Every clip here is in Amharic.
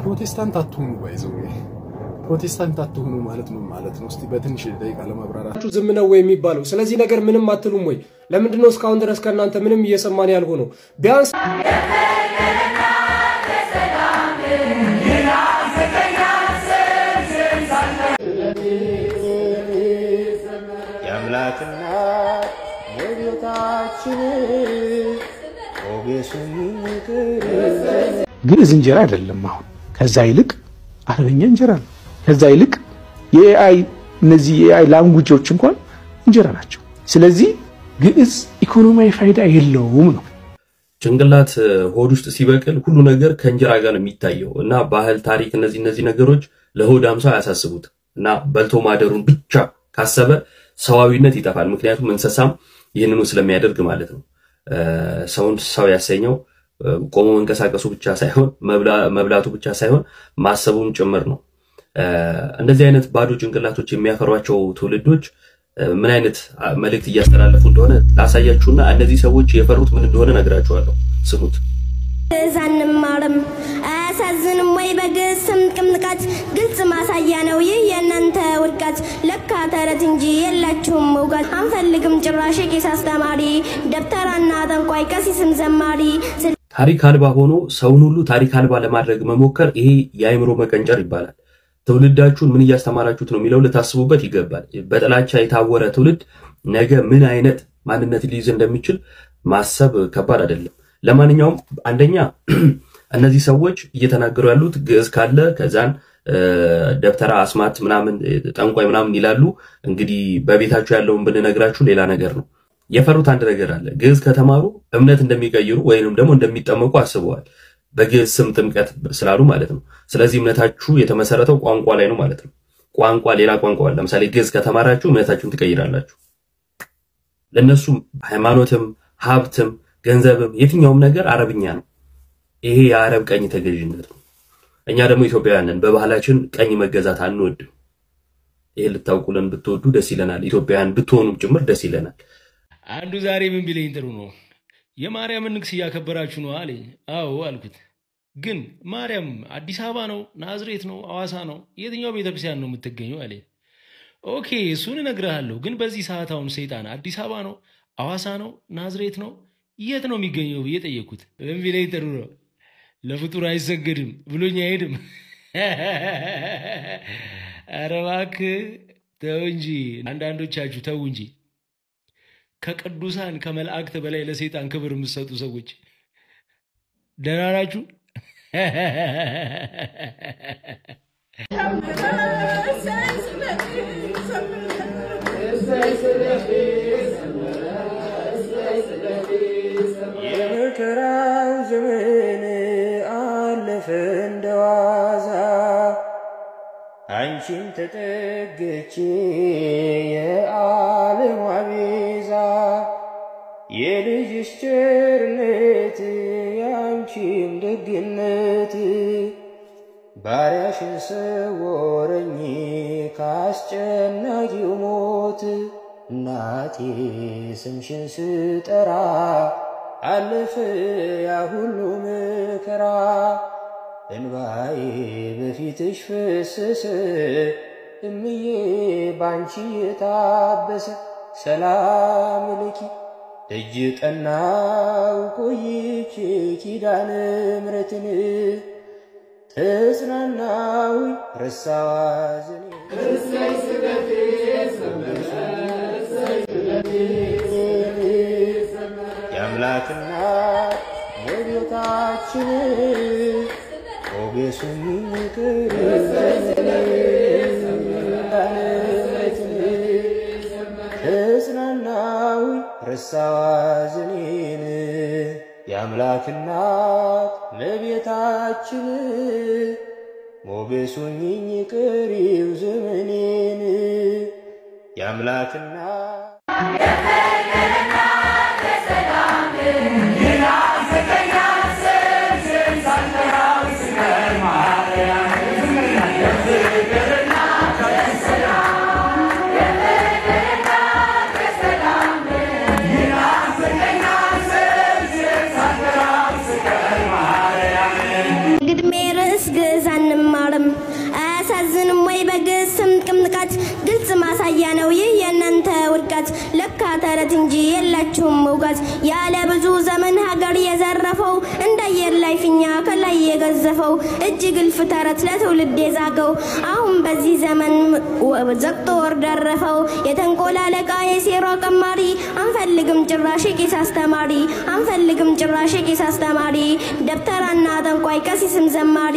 ፕሮቴስታንት አትሁኑ ባይዘው ፕሮቴስታንት አትሁኑ ማለት ነው እስቲ በትንሽ ደቂቃ ለማብራራት ዝም ነው ወይ የሚባለው ስለዚህ ነገር ምንም አትሉም ወይ ለምንድነው እስካሁን ድረስ ከናንተ ምንም እየሰማን ያልሆነው ቢያንስ ያምላክና የቤታችን ኦቤሱን ግን እንጀራ አይደለም አሁን ከዛ ይልቅ አረብኛ እንጀራ ነው ከዛ ይልቅ የኤአይ እነዚህ የኤአይ ላንጉጆች እንኳን እንጀራ ናቸው ስለዚህ ግዕዝ ኢኮኖሚያዊ ፋይዳ የለውም ነው ጭንቅላት ሆድ ውስጥ ሲበቅል ሁሉ ነገር ከእንጀራ ጋር ነው የሚታየው እና ባህል ታሪክ እነዚህ ነገሮች ለሆድ አምሳ ያሳስቡት እና በልቶ ማደሩን ብቻ ካሰበ ሰዋዊነት ይጠፋል ምክንያቱም እንሰሳም ይሄንኑ ስለሚያደርግ ማለት ነው ሰውን ሰው ያሰኘው ቆሞ መንቀሳቀሱ ብቻ ሳይሆን መብላቱ ብቻ ሳይሆን ማሰቡም ጭምር ነው እንደዚህ አይነት ባዶ ጭንቅላቶች የሚያፈሯቸው ትውልዶች ምን አይነት መልእክት እያስተላለፉ እንደሆነ ላሳያችሁና እነዚህ ሰዎች የፈሩት ምን እንደሆነ ነግራችኋለሁ ስሙት ዛንማርም አሳዝንም ወይ በግስም ቅምጥቃት ግልጽ ማሳያ ነው ይህ የእናንተ ውድቀት ለካ ተረት እንጂ የላችሁም እውቀት አንፈልግም ጭራሽ ቄስ አስተማሪ ደብተራና ጠንቋይ ቀሲስም ዘማሪ ታሪክ አልባ ሆኖ ሰውን ሁሉ ታሪክ አልባ ለማድረግ መሞከር ይሄ የአይምሮ መቀንጨር ይባላል ትውልዳችሁን ምን ያስተማራችሁት ነው የሚለው ለታስቡበት ይገባል በጥላቻ የታወረ ትውልድ ነገ ምን አይነት ማንነት ሊይዝ እንደሚችል ማሰብ ከባድ አይደለም ለማንኛውም አንደኛ እነዚህ ሰዎች እየተናገሩ ያሉት ግዕዝ ካለ ከዛን ደብተራ አስማት ምናምን ጠንቋይ ምናምን ይላሉ እንግዲህ በቤታችሁ ያለውን ብንነግራችሁ ሌላ ነገር ነው የፈሩት አንድ ነገር አለ ግዕዝ ከተማሩ እምነት እንደሚቀይሩ ወይንም ደግሞ እንደሚጠመቁ አስበዋል በግዕዝ ስም ጥምቀት ስላሉ ማለት ነው ስለዚህ እምነታችሁ የተመሰረተው ቋንቋ ላይ ነው ማለት ነው ቋንቋ ሌላ ቋንቋ አለ ለምሳሌ ግዕዝ ከተማራችሁ እምነታችሁን ትቀይራላችሁ ለነሱ ሃይማኖትም ሀብትም ገንዘብም የትኛውም ነገር አረብኛ ነው ይሄ የአረብ ቀኝ ተገዥነት ነው እኛ ደግሞ ኢትዮጵያውያንን በባህላችን ቀኝ መገዛት አንወድም ይሄ ልታውቁልን ብትወዱ ደስ ይለናል ኢትዮጵያውያን ብትሆኑ ጭምር ደስ ይለናል አንዱ ዛሬ ምን ቢለኝ ጥሩ ነው የማርያምን ንግስ ያከበራችሁ ነው አለኝ አዎ አልኩት ግን ማርያም አዲስ አበባ ነው ናዝሬት ነው አዋሳ ነው የትኛው ቤተክርስቲያን ነው የምትገኘው አለኝ ኦኬ እሱን እነግርሃለሁ ግን በዚህ ሰዓት አሁን ሰይጣን አዲስ አበባ ነው አዋሳ ነው ናዝሬት ነው የት ነው የሚገኘው እየጠየቁት ምን ቢለኝ ጥሩ ነው ለፍጡር አይሰገድም ብሎኝ አይሄድም ኧረ እባክህ ተው እንጂ አንዳንዶቻችሁ ተው እንጂ ከቅዱሳን ከመላእክት በላይ ለሰይጣን ክብር የምትሰጡ ሰዎች ደህና ናችሁ የመከራን ዘመን አለፈ እንደዋዛ አንቺን ተጠግቼ የዓለም ቤዛ የልጅሽ ቸርነት ያንቺም ደግነት ባሪያሽን ሰወረኝ ካስጨናቂው ሞት እናቴ ስምሽን ስጠራ አለፈ ያ ሁሉ መከራ እንባዬ በፊትሽ ፈሰሰ እምዬ ባንቺ የታበሰ ሰላም ለኪ ደጅ ጠናው ቆይቼ ኪዳነ ምሕረትን ተጽናናው ረሳዋ ዘኔ እሰይ ስለቴ ያምላክና የቤታችን ኦቤሱን ተጽናናው ረሳዋ ዘኔን ያምላክና ለቤታችን ሞገሱኝ ቅሪው ዘመኔን ያምላክና ግድሜ ርዕስ ወይስ ግዕዝ አንማርም? አያሳዝንም ወይ በግዕዝ ስም ቅምጥቃት? ግልጽ ማሳያ ነው ይህ የእናንተ ውድቀት። ለካ ተረት እንጂ የላችሁም እውቀት። ያለ ብዙ ዘመን ሀገር የዘረፈው እንደ አየር ላይ ፊኛ ከላይ የገዘፈው እጅ ግልፍ ተረት ለትውልድ የዛገው አሁን በዚህ ዘመን ዘቅጦ ወርደረፈው። የተንኮል አለቃ የሴራ ቀማሪ አንፈልግም ጭራሽ ቄስ አስተማሪ አንፈልግም ጭራሽ ቄስ አስተማሪ ደብተራና ጠንቋይ ቀሲስም ዘማሪ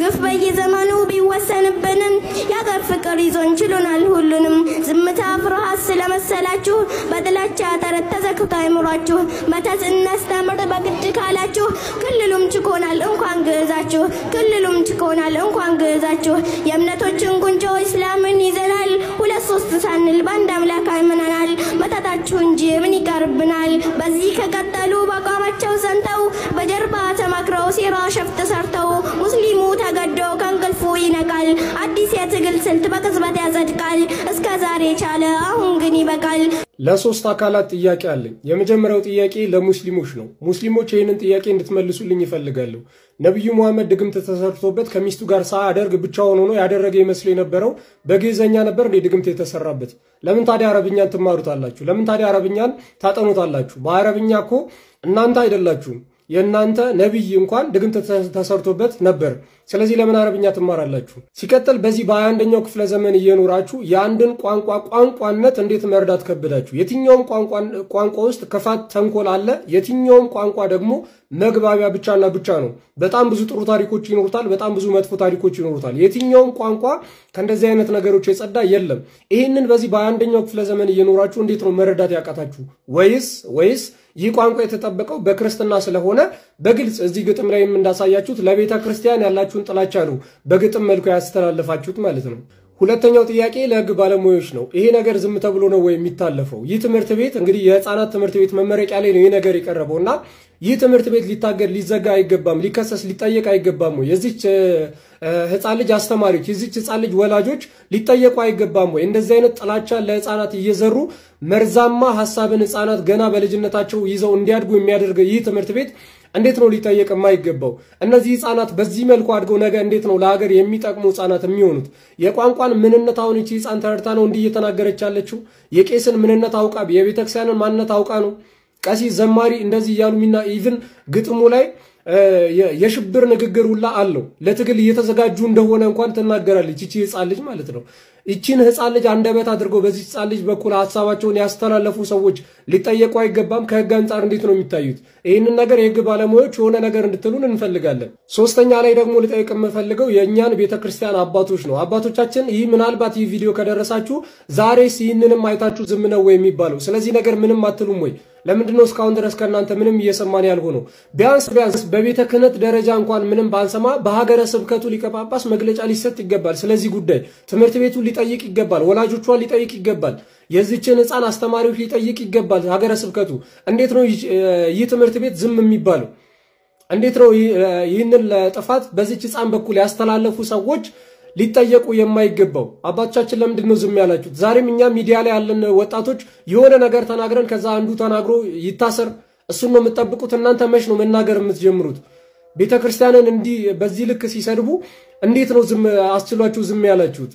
ግፍ በየዘመኑ ቢወሰንብንም ያገር ፍቅር ይዞን ችሎናል ሁሉንም። ዝምታ ፍርሃት ስለመሰላችሁ በጥላቻ ተረት ተዘክቶ አይምሯችሁ። መተት እናስተምር በግድ ካላችሁ ክልሉም ችኮናል እንኳን ግዕዛችሁ ክልሉም ችኮናል እንኳን ግዕዛችሁ። የእምነቶችን ጉንጮ እስላምን ይዘናል ሁለት ሶስት ሳንል በአንድ አምላክ አይመናል። መተታችሁ እንጂ ምን ይቀርብናል? በዚህ ከቀጠሉ በአቋማቸው ጸንተው በጀርባ ተማክረው ሴራ ሸፍጥ ሰርተው ሙስሊሙ ተገዶ ከእንቅልፉ ይነቃል። አዲስ የትግል ስልት በቅጽበት ያጸድቃል። እስከ ዛሬ ቻለ አሁን ግን ይበቃል። ለሶስት አካላት ጥያቄ አለኝ። የመጀመሪያው ጥያቄ ለሙስሊሞች ነው። ሙስሊሞች ይህንን ጥያቄ እንድትመልሱልኝ ይፈልጋለሁ። ነብዩ መሐመድ ድግምት ተሰርቶበት ከሚስቱ ጋር ሳያደርግ ብቻውን ሆኖ ያደረገ ይመስል የነበረው በግዕዝኛ ነበር እንዴ ድግምት የተሰራበት? ለምን ታዲያ አረብኛን ትማሩታላችሁ? ለምን ታዲያ አረብኛን ታጠኑታላችሁ? በአረብኛ እኮ እናንተ አይደላችሁም የእናንተ ነብይ እንኳን ድግምት ተሰርቶበት ነበር። ስለዚህ ለምን አረብኛ ትማራላችሁ? ሲቀጥል በዚህ በ21ኛው ክፍለ ዘመን እየኖራችሁ የአንድን ቋንቋ ቋንቋነት እንዴት መርዳት ከበዳችሁ? የትኛውም ቋንቋ ውስጥ ክፋት ተንኮል አለ። የትኛውም ቋንቋ ደግሞ መግባቢያ ብቻና ብቻ ነው። በጣም ብዙ ጥሩ ታሪኮች ይኖሩታል፣ በጣም ብዙ መጥፎ ታሪኮች ይኖሩታል። የትኛውም ቋንቋ ከእንደዚህ አይነት ነገሮች የጸዳ የለም። ይህንን በዚህ በ21ኛው ክፍለ ዘመን እየኖራችሁ እንዴት ነው መረዳት ያቃታችሁ? ወይስ ይህ ቋንቋ የተጠበቀው በክርስትና ስለሆነ በግልጽ እዚህ ግጥም ላይም እንዳሳያችሁት ለቤተ ክርስቲያን ያላችሁን ጥላቻ ነው በግጥም መልኩ ያስተላልፋችሁት ማለት ነው። ሁለተኛው ጥያቄ ለህግ ባለሙያዎች ነው። ይሄ ነገር ዝም ተብሎ ነው ወይ የሚታለፈው? ይህ ትምህርት ቤት እንግዲህ የህፃናት ትምህርት ቤት መመረቂያ ላይ ነው ይሄ ነገር የቀረበውና ይህ ትምህርት ቤት ሊታገድ ሊዘጋ አይገባም? ሊከሰስ ሊጠየቅ አይገባም ወይ? የዚች ህፃን ልጅ አስተማሪዎች የዚች ህፃን ልጅ ወላጆች ሊጠየቁ አይገባም ወይ? እንደዚህ አይነት ጥላቻ ለህፃናት እየዘሩ መርዛማ ሐሳብን ህፃናት ገና በልጅነታቸው ይዘው እንዲያድጉ የሚያደርግ ይህ ትምህርት ቤት እንዴት ነው ሊጠየቅ የማይገባው? እነዚህ ህፃናት በዚህ መልኩ አድገው ነገ እንዴት ነው ለሀገር የሚጠቅሙ ህፃናት የሚሆኑት? የቋንቋን ምንነት አሁን እቺ ህፃን ተረድታ ነው እንዲህ እየተናገረች ያለችው? የቄስን ምንነት አውቃ የቤተክርስቲያንን ማንነት አውቃ ነው? ቀሲስ ዘማሪ እንደዚህ እያሉና ኢቭን ግጥሙ ላይ የሽብር ንግግር ሁላ አለው። ለትግል እየተዘጋጁ እንደሆነ እንኳን ትናገራለች እቺ ህፃን ልጅ ማለት ነው። እቺን ህፃን ልጅ አንደበት አድርገው በዚህ ህፃን ልጅ በኩል ሐሳባቸውን ያስተላለፉ ሰዎች ሊጠየቁ አይገባም? ከህግ አንፃር እንዴት ነው የሚታዩት? ይህንን ነገር የህግ ባለሙያዎች የሆነ ነገር እንድትሉን እንፈልጋለን። ሶስተኛ ላይ ደግሞ ልጠይቅ የምፈልገው የእኛን ቤተክርስቲያን አባቶች ነው። አባቶቻችን ይህ ምናልባት ይህ ቪዲዮ ከደረሳችሁ ዛሬስ ይህንንም አይታችሁ ዝም ነው ወይ የሚባለው? ስለዚህ ነገር ምንም አትሉም ወይ? ለምንድነው እስካሁን ድረስ ከናንተ ምንም እየሰማን ያልሆነው? ቢያንስ በቤተ ክህነት ደረጃ እንኳን ምንም ባንሰማ በሀገረ ስብከቱ ሊቀ ጳጳስ መግለጫ ሊሰጥ ይገባል። ስለዚህ ጉዳይ ትምህርት ቤቱ ሊጠይቅ ይገባል። ወላጆቿን ሊጠይቅ ይገባል። የዚችን ህፃን አስተማሪዎች ሊጠይቅ ይገባል። ሀገረ ስብከቱ እንዴት ነው ይህ ትምህርት ቤት ዝም የሚባለው? እንዴት ነው ይህንን ለጥፋት በዚች ህፃን በኩል ያስተላለፉ ሰዎች ሊጠየቁ የማይገባው? አባቶቻችን ለምንድን ነው ዝም ያላችሁት? ዛሬም እኛ ሚዲያ ላይ ያለን ወጣቶች የሆነ ነገር ተናግረን ከዛ አንዱ ተናግሮ ይታሰር እሱን ነው የምትጠብቁት? እናንተ መች ነው መናገር የምትጀምሩት? ቤተክርስቲያንን እንዲህ በዚህ ልክ ሲሰድቡ እንዴት ነው ዝም አስችሏችሁ ዝም ያላችሁት?